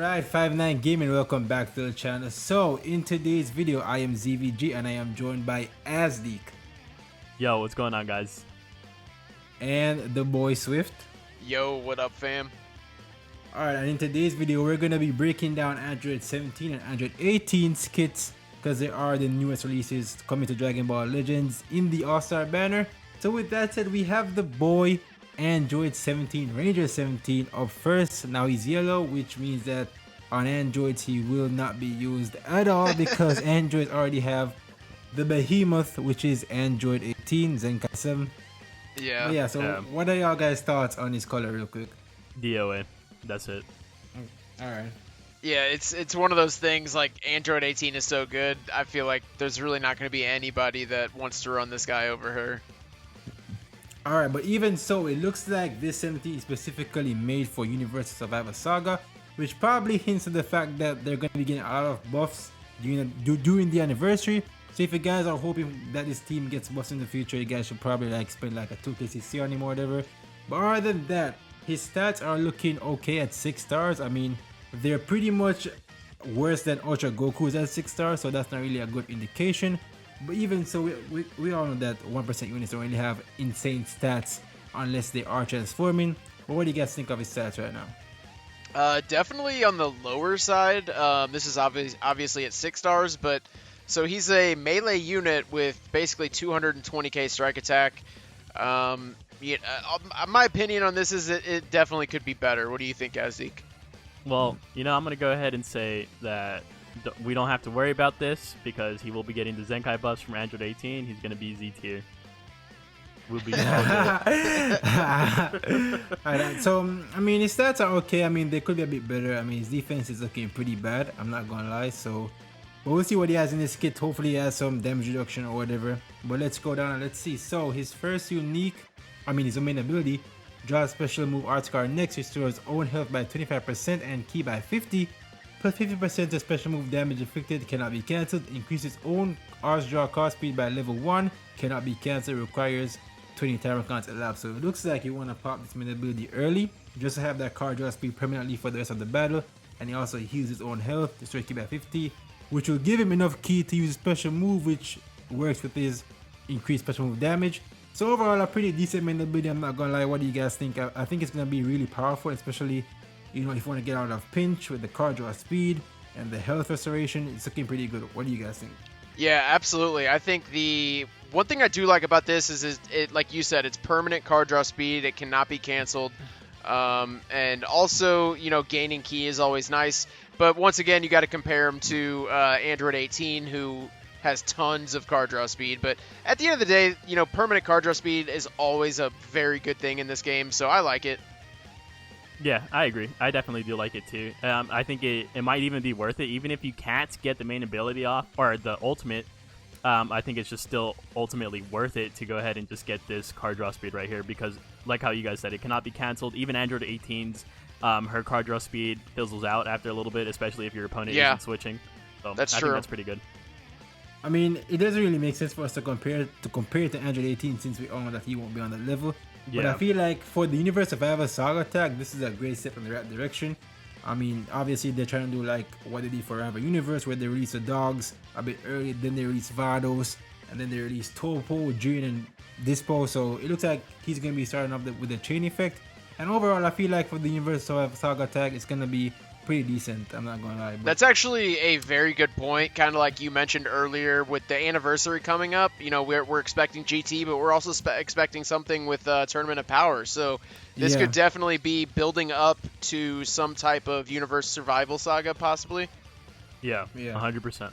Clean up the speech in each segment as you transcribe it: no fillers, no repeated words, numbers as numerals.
Alright, 59 Gaming, welcome back to the channel. So, in today's video, I am ZVG and I am joined by Azdeek. Yo, what's going on, guys? And the boy Swift. Yo, what up, fam? Alright, and in today's video, we're going to be breaking down Android 17 and Android 18 skits because they are the newest releases coming to Dragon Ball Legends in the All-Star banner. So with that said, we have the boy Android 17, Ranger 17 up first. Now he's yellow, which means that on Androids he will not be used at all because Androids already have the behemoth, which is Android 18, Zenkai 7. Yeah. But yeah, so what are y'all guys' thoughts on his color real quick? DOA. That's it. Alright. Yeah, it's one of those things, like, Android 18 is so good, I feel like there's really not going to be anybody that wants to run this guy over her. Alright, but even so, it looks like this 17 is specifically made for Universal Survivor Saga, which probably hints at the fact that they're going to be getting a lot of buffs during the anniversary. So if you guys are hoping that this team gets buffs in the future, you guys should probably like spend like a 2KCC on him or whatever. But other than that, his stats are looking okay at 6 stars. I mean, they're pretty much worse than Ultra Goku's at 6 stars, so that's not really a good indication. But even so, we all know that 1% units don't really have insane stats unless they are transforming. But what do you guys think of his stats right now? Definitely on the lower side. This is obviously at 6 stars, but so he's a melee unit with basically 220k strike attack. My opinion on this is it definitely could be better. What do you think, Azdeek? Well, I'm going to go ahead and say that we don't have to worry about this because he will be getting the Zenkai buffs from Android 18. He's going to be Z tier. We'll be Alright, so I mean, his stats are okay. I mean, they could be a bit better. I mean, his defense is looking pretty bad, I'm not gonna lie. So, but we'll see what he has in his kit. Hopefully he has some damage reduction or whatever. But let's go down and let's see. So his first unique, his main ability, draw a special move arts card next, restores own health by 25% and ki by 50, plus 50% of special move damage inflicted, cannot be cancelled, increases own arts draw card speed by level 1, cannot be cancelled, requires 20 timer counts elapsed. So it looks like you want to pop this main ability early, just to have that card draw speed permanently for the rest of the battle, and he also heals his own health, destroy ki by 50, which will give him enough ki to use a special move which works with his increased special move damage. So overall, a pretty decent main ability, I'm not gonna lie. What do you guys think? I think it's gonna be really powerful, especially if you want to get out of pinch with the card draw speed and the health restoration. It's looking pretty good. What do you guys think? Yeah, absolutely. I think the one thing I do like about this is it, like you said, it's permanent card draw speed. It cannot be canceled. And also, gaining ki is always nice. But once again, you got to compare him to Android 18, who has tons of card draw speed. But at the end of the day, permanent card draw speed is always a very good thing in this game. So I like it. Yeah, I agree. I definitely do like it too. I think it might even be worth it, even if you can't get the main ability off or the ultimate. I think it's just still ultimately worth it to go ahead and just get this card draw speed right here because, like how you guys said, it cannot be canceled. Even Android 18's, her card draw speed fizzles out after a little bit, especially if your opponent isn't switching. So I think that's pretty good. I mean, it doesn't really make sense for us to compare it to Android 18 since we all know that he won't be on the level. Yeah. But I feel like for the Universe Survivor Saga attack, this is a great step in the right direction. I mean, obviously they're trying to do like what they did for Survivor Universe, where they release the dogs a bit early, then they release Vados, and then they release Topo, Jin, and Dispo. So it looks like he's going to be starting off with the chain effect. And overall, I feel like for the Universe Survivor Saga attack, it's going to be pretty decent. I'm not gonna lie. That's actually a very good point, kind of like you mentioned earlier with the anniversary coming up. We're expecting GT, but we're also expecting something with Tournament of Power. So this could definitely be building up to some type of Universe Survival Saga, possibly. Yeah, 100%.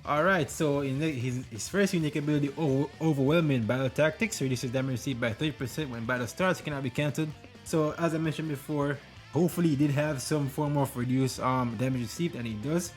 Alright, so in his first unique ability, Overwhelming Battle Tactics, reduces damage received by 30% when battle starts, cannot be cancelled. So as I mentioned before, hopefully he did have some form of reduced damage received, and he does.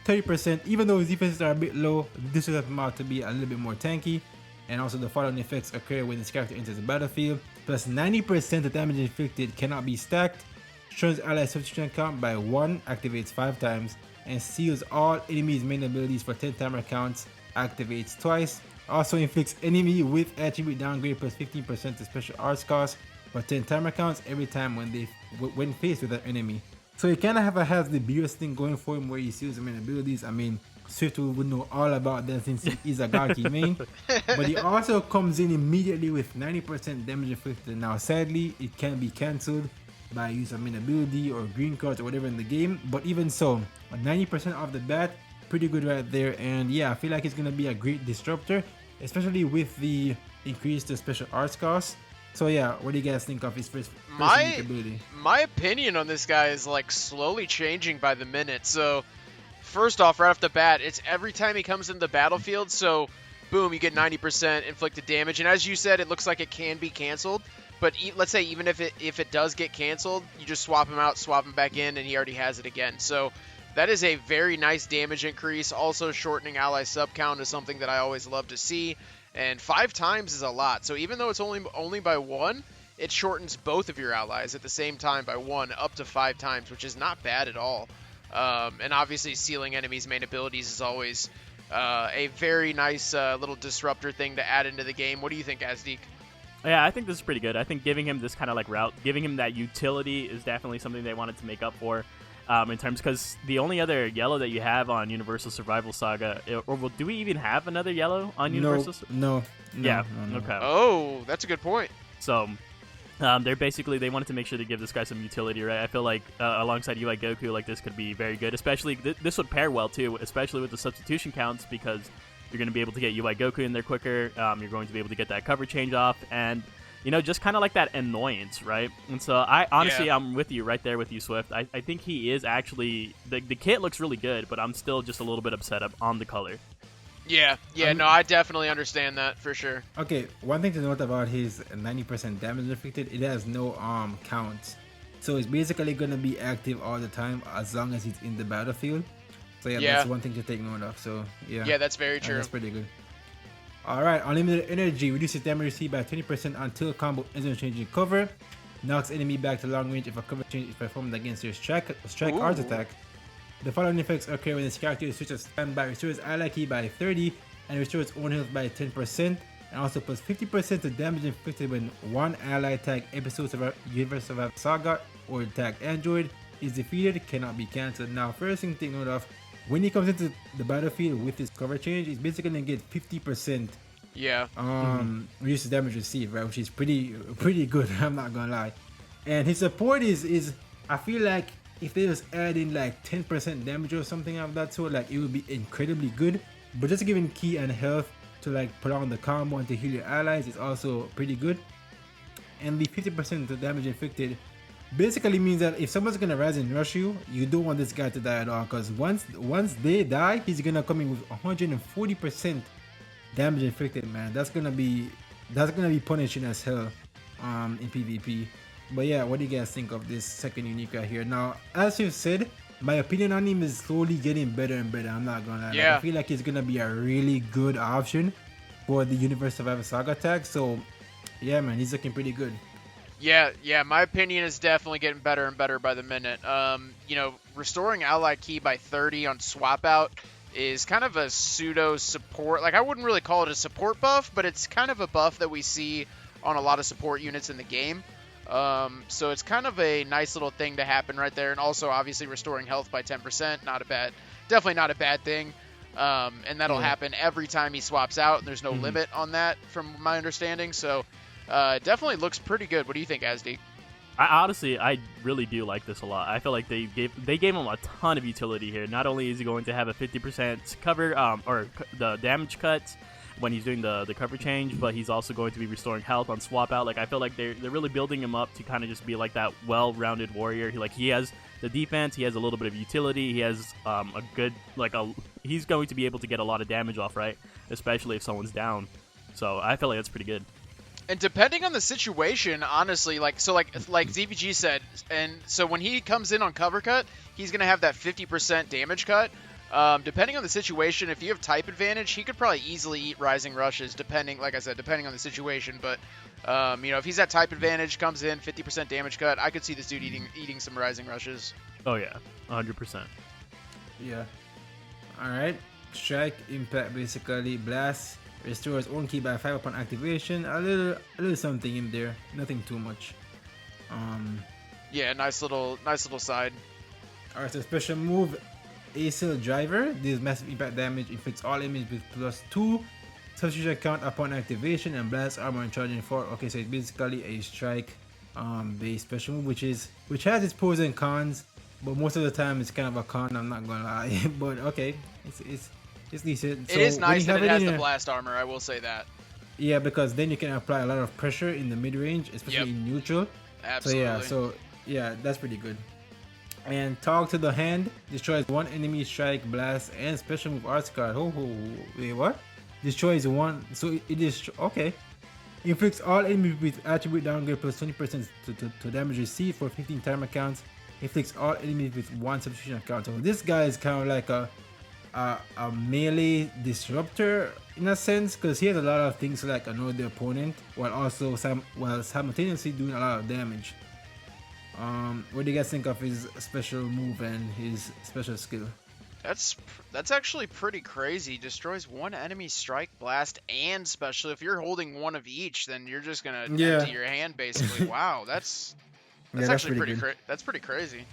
30%, even though his defenses are a bit low, this will help him out to be a little bit more tanky. And also the following effects occur when this character enters the battlefield. Plus 90% of damage inflicted cannot be stacked. Shruns ally substitution count by 1, activates 5 times. And seals all enemies' main abilities for 10 timer counts, activates twice. Also inflicts enemy with attribute downgrade plus 15% to special arts cost for 10 timer counts every time when faced with an enemy. So he kind of has the biggest thing going for him where he sees him in abilities. I mean, Swift would know all about that since he is a Gaki main. But he also comes in immediately with 90% damage inflicted. Now, sadly, it can be cancelled by use of main ability or green cards or whatever in the game. But even so, 90% off the bat, pretty good right there. And yeah, I feel like it's going to be a great disruptor, especially with the increase to special arts cost. So yeah, what do you guys think of his first unique ability? My opinion on this guy is like slowly changing by the minute. So first off, right off the bat, it's every time he comes into the battlefield, so boom, you get 90% inflicted damage. And as you said, it looks like it can be canceled. But let's say even if it does get canceled, you just swap him out, swap him back in, and he already has it again. So that is a very nice damage increase. Also, shortening ally sub count is something that I always love to see. And 5 times is a lot. So even though it's only by 1, it shortens both of your allies at the same time by 1 up to 5 times, which is not bad at all. And obviously sealing enemies' main abilities is always a very nice little disruptor thing to add into the game. What do you think, Azdeek? Yeah, I think this is pretty good. I think giving him this kind of like route, giving him that utility is definitely something they wanted to make up for. In terms, because the only other yellow that you have on Universal Survival Saga, or do we even have another yellow on Universal? No. Yeah. No. Okay. Oh, that's a good point. So, they wanted to make sure to give this guy some utility, right? I feel like alongside UI Goku, like this could be very good. Especially this would pair well too, especially with the substitution counts, because you're going to be able to get UI Goku in there quicker. You're going to be able to get that cover change off, and just kind of like that annoyance, right? And so I honestly, I'm with you right there with you, Swift. I think he is actually, the kit looks really good, but I'm still just a little bit upset on the color. Yeah, no, I definitely understand that for sure. Okay, one thing to note about his 90% damage inflicted, it has no count. So it's basically going to be active all the time as long as he's in the battlefield. So yeah, that's one thing to take note of. So yeah, that's very true. That's pretty good. Alright, unlimited energy reduces damage received by 20% until combo isn't changing cover. Knocks enemy back to long range if a cover change is performed against your strike art attack. The following effects occur when this character switches standby, restores ally key by 30 and restores own health by 10%, and also plus 50% to damage inflicted when one ally tag episodes of Universal Survival Saga or tag Android is defeated, cannot be cancelled. Now, first thing to take note of, when he comes into the battlefield with his cover change, he's basically gonna get 50% reduces damage received, right? Which is pretty good, I'm not gonna lie. And his support is I feel like if they just add in like 10% damage or something of that sort, like it would be incredibly good. But just giving key and health to like prolong the combo and to heal your allies is also pretty good. And the 50% of damage inflicted basically means that if someone's gonna rise and rush you, you don't want this guy to die at all, because once they die, he's gonna come in with 140% damage inflicted, man. That's gonna be punishing as hell in PvP. But yeah, what do you guys think of this second unique right here? Now, as you've said, my opinion on him is slowly getting better and better. I'm not gonna lie. Yeah. Like, I feel like he's gonna be a really good option for the Universal Survival Saga tag. So yeah, man, he's looking pretty good. Yeah, my opinion is definitely getting better and better by the minute. Restoring ally key by 30 on swap out is kind of a pseudo support. Like, I wouldn't really call it a support buff, but it's kind of a buff that we see on a lot of support units in the game. So it's kind of a nice little thing to happen right there. And also, obviously, restoring health by 10%, definitely not a bad thing. And that'll happen every time he swaps out, and there's no limit on that from my understanding. So it definitely looks pretty good. What do you think, Azdeek? I really do like this a lot. I feel like they gave him a ton of utility here. Not only is he going to have a 50% cover, or the damage cuts when he's doing the cover change, but he's also going to be restoring health on swap out. Like, I feel like they're really building him up to kind of just be like that well-rounded warrior. He has the defense, he has a little bit of utility, he has he's going to be able to get a lot of damage off, right? Especially if someone's down. So I feel like that's pretty good. And depending on the situation, honestly, like ZVG said, and so when he comes in on cover cut, he's going to have that 50% damage cut. Depending on the situation, if you have type advantage, he could probably easily eat Rising Rushes, depending on the situation. But, if he's at type advantage, comes in, 50% damage cut, I could see this dude eating some Rising Rushes. Oh, yeah, 100%. Yeah. Alright. Strike, impact, basically. Blast. Restores own key by 5 upon activation. A little something in there. Nothing too much. Yeah, nice little side. Alright, so special move, Acil Driver. This massive impact damage inflicts all enemies with +2 substitution count upon activation and blast armor and charging 4. Okay, so it's basically a strike based special move, which has its pros and cons, but most of the time it's kind of a con. I'm not gonna lie, but okay, it's decent. It is nice that it has the your blast armor. I will say that. yeah, because then you can apply a lot of pressure in the mid range, especially in neutral. Absolutely. So yeah, that's pretty good. And Talk to the Hand destroys one enemy strike, blast, and special move arts card. Wait, what? Destroys one, so it is okay. Inflicts all enemies with attribute downgrade plus 20% to damage received for 15 timer counts. Inflicts all enemies with one substitution count. So this guy is kind of like a melee disruptor in a sense, because he has a lot of things to like annoy the opponent while also simultaneously doing a lot of damage. What do you guys think of his special move and his special skill? That's actually pretty crazy. Destroys one enemy strike, blast, and special. If you're holding one of each, then you're just gonna empty your hand basically. Wow, that's actually that's pretty crazy.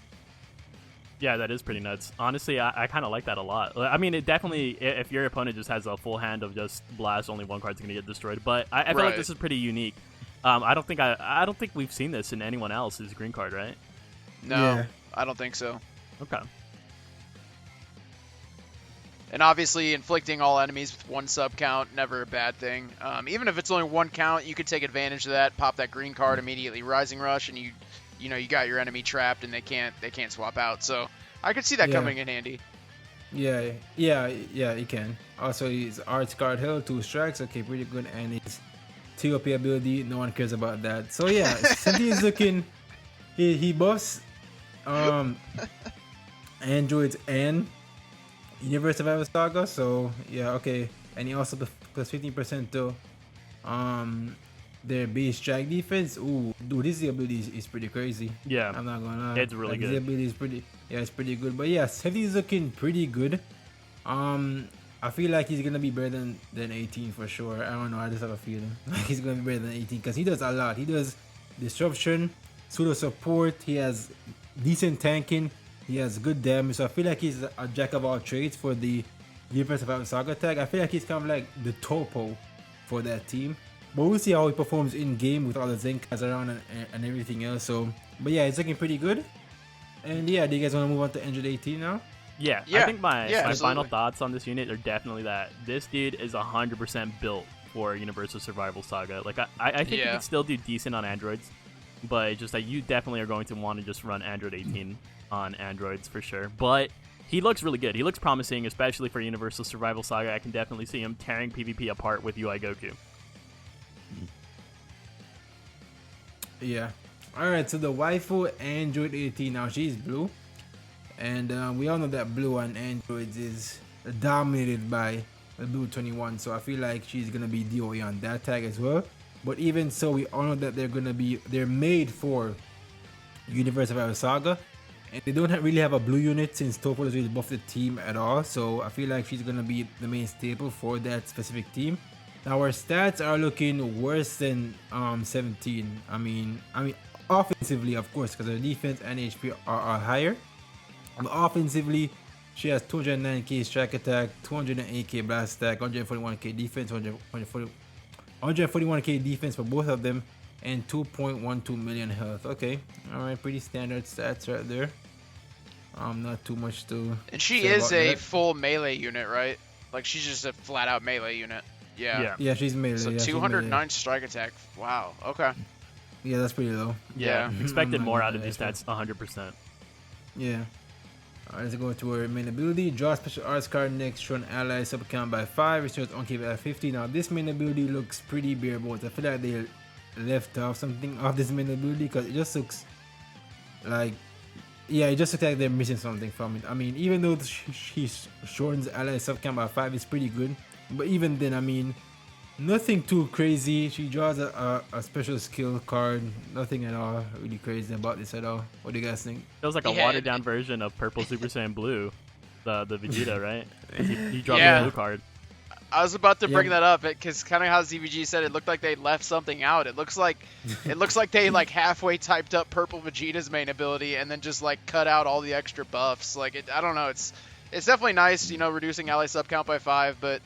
Yeah, that is pretty nuts. Honestly, I kind of like that a lot. I mean, it definitely, if your opponent just has a full hand of just blast, only one card's gonna get destroyed. But I feel like this is pretty unique. I don't think we've seen this in anyone else's green card, right? No, I don't think so. Okay. And obviously, inflicting all enemies with one sub count, never a bad thing. Even if it's only one count, you could take advantage of that. Pop that green card immediately, Rising Rush, and you got your enemy trapped, and they can't swap out. So I could see that coming in handy. Yeah, you can. Also, his arts card held 2 strikes. Okay, pretty good, and his TOP ability, no one cares about that. So yeah, Cynthia is looking. He buffs androids and Universe Survival Saga. So yeah, okay, and he also plus 15% to their base strike defense. Ooh, dude, his ability is pretty crazy. Yeah, I'm not gonna lie. It's really good. His ability is pretty. Yeah, it's pretty good. But yeah, Cynthia is looking pretty good. I feel like he's gonna be better than 18 for sure. I don't know. I just have a feeling like he's gonna be better than 18 because he does a lot. He does disruption, pseudo support. He has decent tanking. He has good damage. So I feel like he's a jack of all trades for the Universe of Saga tag. I feel like he's kind of like the topo for that team. But we'll see how he performs in game with all the Zenkas around and everything else. So, but yeah, it's looking pretty good. And yeah, do you guys want to move on to Android 18 now? Yeah, I think my final thoughts on this unit are definitely that this dude is 100% built for Universal Survival Saga. Like, I think you can still do decent on androids, but just that you definitely are going to want to just run Android 18 on androids for sure. But he looks really good. He looks promising, especially for Universal Survival Saga. I can definitely see him tearing PvP apart with UI Goku. Yeah. Alright, so the waifu Android 18, now she's blue. And we all know that blue on androids is dominated by the blue 21. So I feel like she's going to be DOE on that tag as well. But even so, we all know that they're made for Universe of Saga. And they don't really have a blue unit since Topo doesn't really buff the team at all. So I feel like she's going to be the main staple for that specific team. Now our stats are looking worse than 17. I mean offensively, of course, because her defense and HP are higher. But offensively, she has 209k strike attack, 208k blast attack, 141k defense, 141k defense for both of them, and 2.12 million health. Okay, all right, pretty standard stats right there. Not too much to. And she is a full melee unit, right? Like she's just a flat out melee unit. Yeah, she's melee. So 209 strike attack. Wow. Okay. Yeah, that's pretty low. Yeah, expected more out of these stats, 100%. Yeah. Alright, let's go to her main ability. Draw a special arts card next, show an ally sub count by 5, restores on KP at 50. Now this main ability looks pretty bare bones. I feel like they left off something off this main ability because it just looks like, yeah, it just looks like they're missing something from it. I mean, even though she shortens ally sub count by 5, it's pretty good. But even then, I mean, nothing too crazy. She draws a special skill card. Nothing at all really crazy about this at all. What do you guys think? It was like a watered down version of Purple Super Saiyan Blue, the Vegeta, right? He dropped a blue card. I was about to bring Yeah. that up because kind of how ZVG said it looked like they left something out. It looks like they like halfway typed up Purple Vegeta's main ability and then just like cut out all the extra buffs. Like I don't know. It's definitely nice, reducing ally sub count by 5, but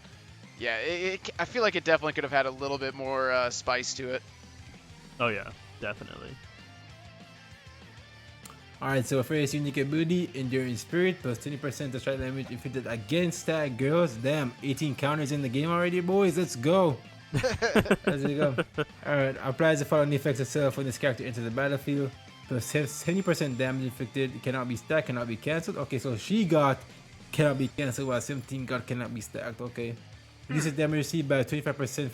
yeah, I feel like it definitely could have had a little bit more spice to it. Oh yeah, definitely. Alright, so first unique ability, Enduring Spirit, plus 20% to strike damage inflicted against tag girls. Damn, 18 counters in the game already, boys. Let's go. Let's go. Alright, applies the following effects itself when this character enters the battlefield. Plus 70% damage inflicted, cannot be stacked, cannot be cancelled. Okay, so she got cannot be cancelled while 17 got cannot be stacked. Okay. Reduces damage received by 25%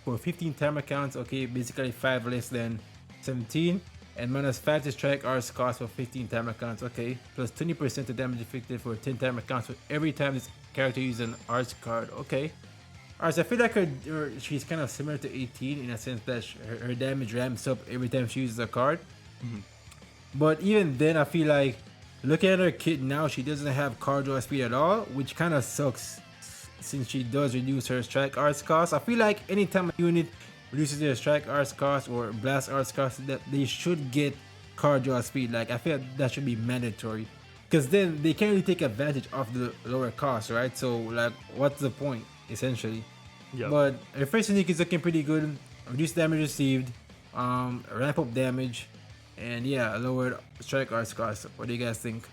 for 15 timer counts. Okay, basically 5 less than 17. And minus 5 to strike R's cost for 15 timer counts. Okay, plus 20% to damage inflicted for 10 timer counts for every time this character uses an R's card. Okay. Alright, so I feel like she's kind of similar to 18 in a sense that her damage ramps up every time she uses a card. But even then, I feel like looking at her kit now, she doesn't have card draw speed at all, which kind of sucks since she does reduce her strike arts cost. I feel like anytime a unit reduces their strike arts cost or blast arts cost, that they should get card draw speed. Like I feel like that should be mandatory, because then they can't really take advantage of the lower cost, right? So like, what's the point essentially? Yep. But her first unique is looking pretty good. Reduced damage received, ramp up damage, and yeah, lowered strike arts cost. What do you guys think?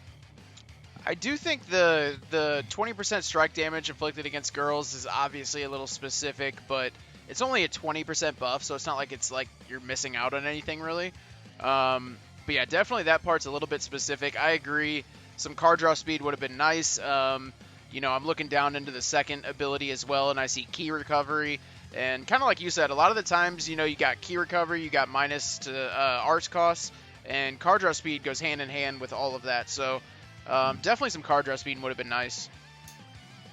I do think the 20% strike damage inflicted against girls is obviously a little specific, but it's only a 20% buff, so it's not like it's like you're missing out on anything really. But yeah, definitely that part's a little bit specific. I agree. Some card draw speed would have been nice. I'm looking down into the second ability as well, and I see key recovery. And kind of like you said, a lot of the times, you got key recovery, you got minus to arts costs, and card draw speed goes hand in hand with all of that. So definitely some card draw speed would have been nice.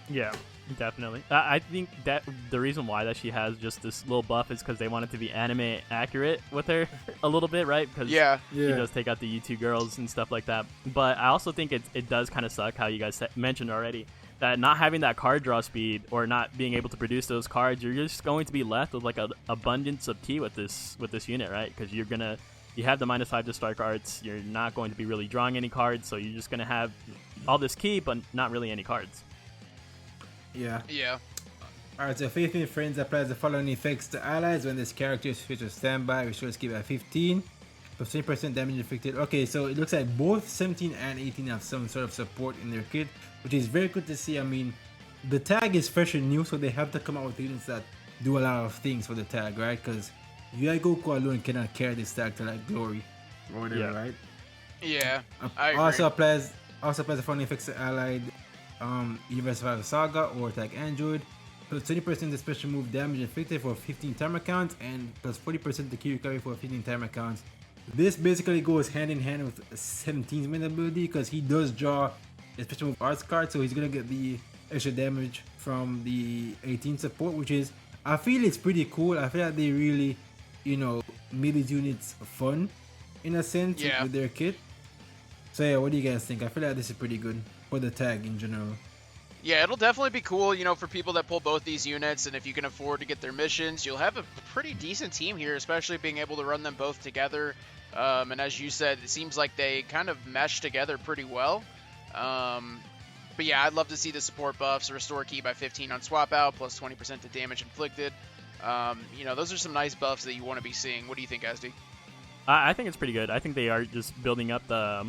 Yeah, definitely. I think that the reason why that she has just this little buff is because they want it to be anime accurate with her a little bit, right? Because she does take out the U2 girls and stuff like that. But I also think it does kind of suck how you guys mentioned already that not having that card draw speed or not being able to produce those cards, you're just going to be left with like an abundance of key with this unit, right? Because you have the minus 5 to strike arts, you're not going to be really drawing any cards, so you're just going to have all this key but not really any cards. Yeah. Alright, so Faith in Friends applies the following effects to allies when this character is switched to standby. Restores keep at 15. Plus 20% damage inflicted. Okay, so it looks like both 17 and 18 have some sort of support in their kit, which is very good to see. I mean, the tag is fresh and new, so they have to come out with units that do a lot of things for the tag, right? Because UI Goku alone cannot carry this tag to like glory or whatever, right? Yeah, I agree. Also applies the following effects to allied Universe Survival Saga or Tag Android. Plus 20% the special move damage inflicted for 15 timer counts, and plus 40% the key recovery for 15 timer counts. This basically goes hand in hand with 17's main ability, because he does draw a special move arts card, so he's gonna get the extra damage from the 18 support, which is, I feel it's pretty cool. I feel like they really, made these units fun in a sense with their kit. So yeah, what do you guys think? I feel like this is pretty good for the tag in general. Yeah, it'll definitely be cool, for people that pull both these units, and if you can afford to get their missions, you'll have a pretty decent team here, especially being able to run them both together. And as you said, it seems like they kind of mesh together pretty well. But yeah, I'd love to see the support buffs, restore key by 15 on swap out, plus 20% to damage inflicted. Those are some nice buffs that you want to be seeing. What do you think, Asdi? I think it's pretty good. I think they are just building up the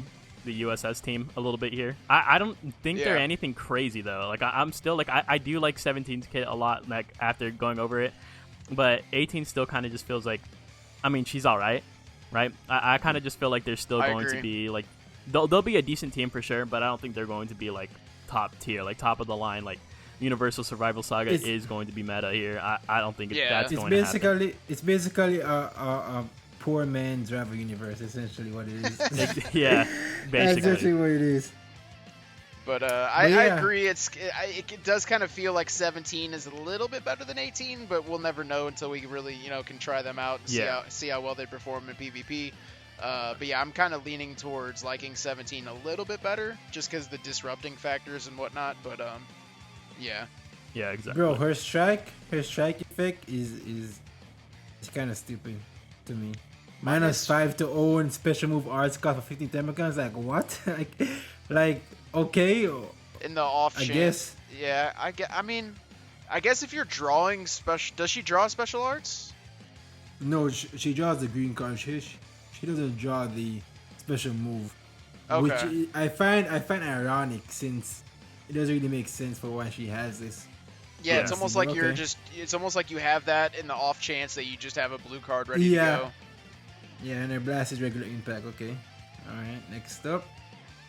USS team a little bit here. I don't think they're anything crazy though. Like I'm still like I do like 17's kit a lot. Like after going over it, but 18 still kind of just feels like, I mean, she's all right. I kind of just feel like they're still going to be like they'll be a decent team for sure, but I don't think they're going to be like top tier, like top of the line. Like Universal Survival Saga is going to be meta here. I don't think that's going to happen. It's basically a poor man's Rival Universe, essentially what it is. Yeah, basically. That's essentially what it is. But I agree. It does kind of feel like 17 is a little bit better than 18, but we'll never know until we really can try them out and see how well they perform in PvP. But yeah, I'm kind of leaning towards liking 17 a little bit better, just because the disrupting factors and whatnot. But yeah. Yeah, exactly. Bro, her strike effect is kind of stupid to me. Minus 5 to own special move arts cost for 15 Temicons. Like what? like okay, In the off I chance. guess. Yeah, I mean, I guess if you're drawing special, does she draw special arts? No, she draws the green card. She doesn't draw the special move, Okay. which I find ironic since it doesn't really make sense for why she has this. Yeah, it's Yeah. almost like you're Okay. just. It's almost like you have that in the off chance that you just have a blue card ready Yeah. to go. Yeah, and her blast is regular impact. Okay. Alright, next up.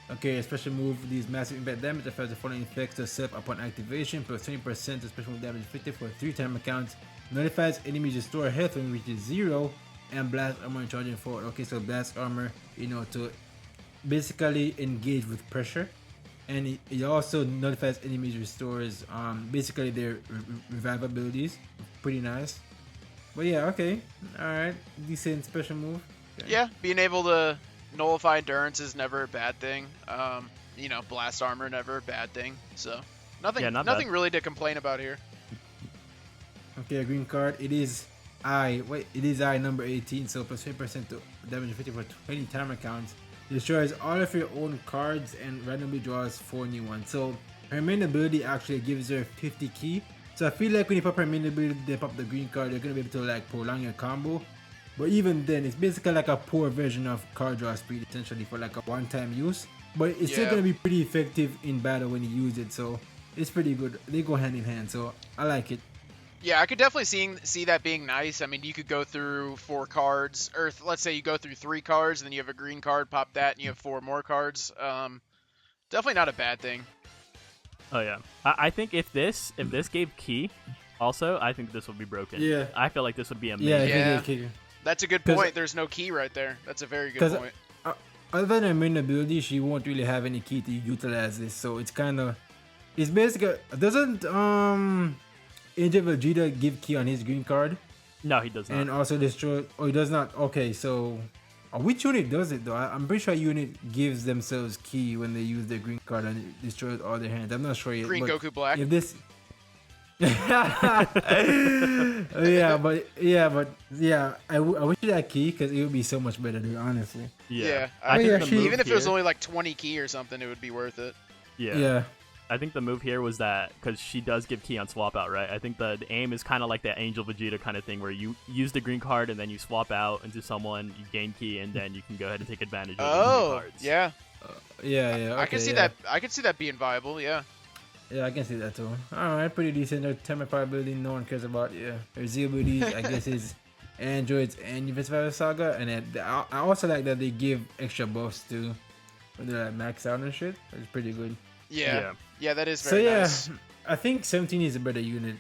Okay, a special move. These massive impact damage affects the following effects to self upon activation, plus 20% of special move damage inflicted for 3 time accounts. Notifies enemies restore health when it reaches 0, and blast armor and charging forward. Okay, so blast armor, to basically engage with pressure. And it also notifies enemies restores basically their revive abilities. Pretty nice. But yeah, okay. Alright. Decent special move. Okay. Yeah, being able to nullify endurance is never a bad thing. Blast armor never a bad thing. So nothing, Yeah, not nothing bad. really to complain about here. Okay, a green card. It is I number 18, so plus 20% to damage 50 for 20 timer counts. Destroys all of your own cards and randomly draws 4 new ones. So her main ability actually gives her 50 key. So I feel like when you pop her main ability, they pop the green card, you're gonna be able to like prolong your combo. But even then, it's basically like a poor version of card draw speed, essentially for like a one-time use. But it's still Yeah. gonna be pretty effective in battle when you use it. So it's pretty good. They go hand in hand. So I like it. Yeah, I could definitely see that being nice. I mean, you could go through 4 cards, or let's say you go through 3 cards, and then you have a green card, pop that, and you have 4 more cards. Definitely not a bad thing. Oh yeah, I think if this gave key, also I think this would be broken. Yeah. I feel like this would be amazing. Yeah, if Yeah. it did kick. That's a good 'Cause- point. There's no key right there. That's a very good 'Cause- point. Other than her main ability, she won't really have any key to utilize this. So it's kind of, it's basically doesn't Angel Vegeta give key on his green card No, he does not. and also destroy. Oh, he does not. Okay, so which unit does it though? I'm pretty sure unit gives themselves key when they use their green card and it destroys all their hands. I'm not sure yet. Green but Goku Black. If this. I wish it had key because it would be so much better, dude. Honestly. yeah, I I think yeah, the she- move Even if it was here- only like 20 key or something, it would be worth it. yeah. I think the move here was that because she does give key on swap out, right? I think the aim is kind of like that Angel Vegeta kind of thing where you use the green card and then you swap out into someone, you gain key, and then you can go ahead and take advantage of the green Oh, cards. yeah. Yeah. I can okay, see yeah. that. I can see that being viable. Yeah. Yeah, I can see that too. Alright, pretty decent. Her temper ability no one cares about. Yeah. Her Z ability, I guess, is Androids and Universe Saga. And I also like that they give extra buffs too when they're like max out and shit. It's pretty good. Yeah. Yeah, that is So very yeah, nice. I think 17 is a better unit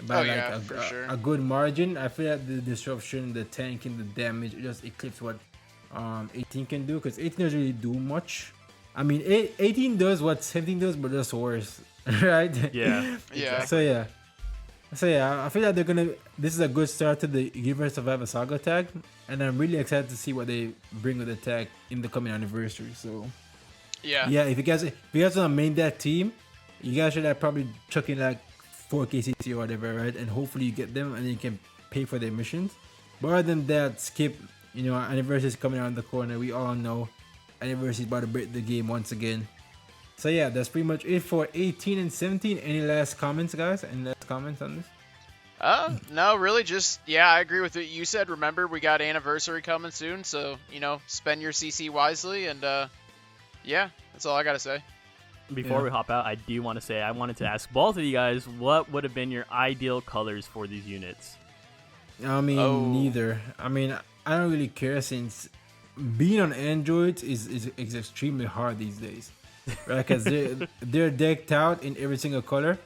by Oh, like yeah, for sure. a good margin. I feel like the disruption, the tank, and the damage just eclipse what 18 can do because 18 doesn't really do much. I mean, 18 does what 17 does, but just worse, right? Yeah. Yeah. So yeah, I feel like this is a good start to the Universe Survivor Saga tag, and I'm really excited to see what they bring with the tag in the coming anniversary. So Yeah. yeah, if you guys want to main that team, you guys should like probably chuck in like 4 KCC or whatever, right? And hopefully you get them, and then you can pay for their missions. But other than that, skip. Anniversary is coming around the corner. We all know anniversary is about to break the game once again. So yeah, that's pretty much it for 18 and 17. Any last comments, guys? Any last comments on this? No, really, just I agree with what you said. Remember, we got anniversary coming soon, so spend your CC wisely, and yeah, that's all I gotta say. Before Yeah. we hop out, I do want to say I wanted to ask both of you guys what would have been your ideal colors for these units. I mean, Oh. neither. I mean, I don't really care since being on Androids is extremely hard these days, right? Because they're decked out in every single color.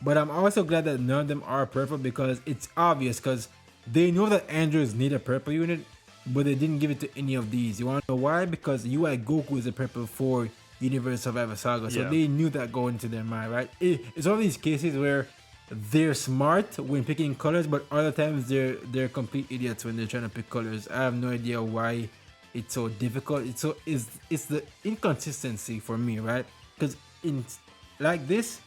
But I'm also glad that none of them are purple because it's obvious because they know that Androids need a purple unit, but they didn't give it to any of these. You want to know why? Because UI Goku is a purple for Universe Survivor Saga, so Yeah. they knew that going into their mind, right? It's one of these cases where they're smart when picking colors, but other times they're complete idiots when they're trying to pick colors. I have no idea why it's so difficult. It's the inconsistency for me, right? Because in like this,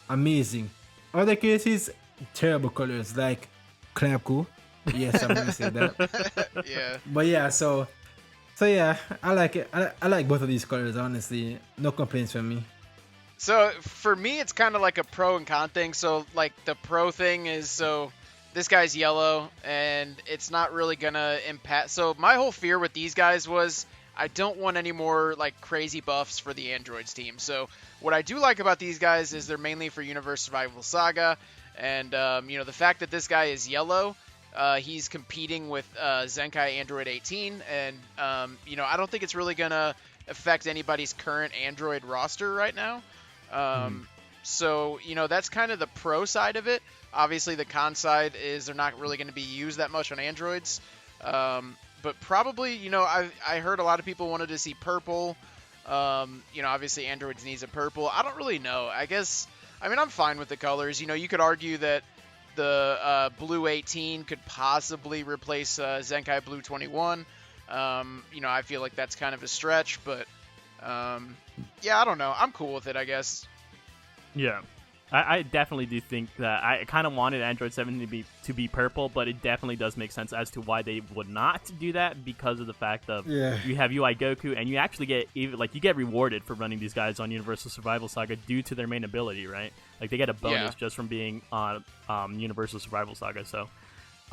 amazing. Other cases, terrible colors like Clapco. Yes, I'm gonna say that. Yeah. But yeah, so yeah, I like it. I like both of these colors, honestly. No complaints from me. So for me, it's kind of like a pro and con thing. So like the pro thing is, so this guy's yellow and it's not really gonna impact. So my whole fear with these guys was I don't want any more like crazy buffs for the Androids team. So what I do like about these guys is they're mainly for Universe Survival Saga, and the fact that this guy is yellow. He's competing with Zenkai Android 18, and I don't think it's really gonna affect anybody's current Android roster right now. So that's kind of the pro side of it. Obviously, the con side is they're not really going to be used that much on Androids. But probably, I heard a lot of people wanted to see purple. Obviously Androids needs a purple. I don't really know. I'm fine with the colors. You could argue that the Blue 18 could possibly replace Zenkai Blue 21. I feel like that's kind of a stretch, but yeah, I don't know. I'm cool with it, I guess. Yeah, I definitely do think that I kind of wanted Android 7 to be purple, but it definitely does make sense as to why they would not do that, because of the fact of you have UI Goku, and you actually get you get rewarded for running these guys on Universal Survival Saga due to their main ability, right? Like they get a bonus just from being on Universal Survival Saga, so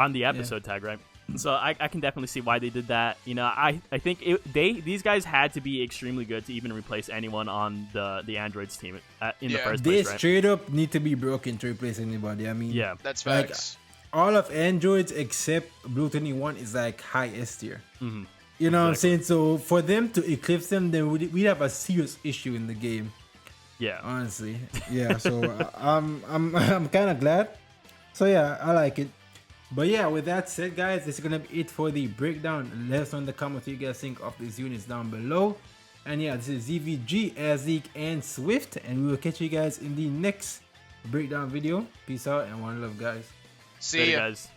on the episode tag, right? So I can definitely see why they did that. I think these guys had to be extremely good to even replace anyone on the Androids team in the first place, right? They straight up need to be broken to replace anybody. I mean, that's facts. All of Androids except Blue 21 is like high S tier. Mm-hmm. You know what I'm saying? So for them to eclipse them, then we have a serious issue in the game. Yeah, honestly, yeah. So I'm kind of glad. So yeah, I like it. But yeah, with that said, guys, this is gonna be it for the breakdown. Let us know in the comments what you guys think of these units down below. And yeah, this is ZVG, Azik, and Swift, and we will catch you guys in the next breakdown video. Peace out and one love, guys. See ya, guys.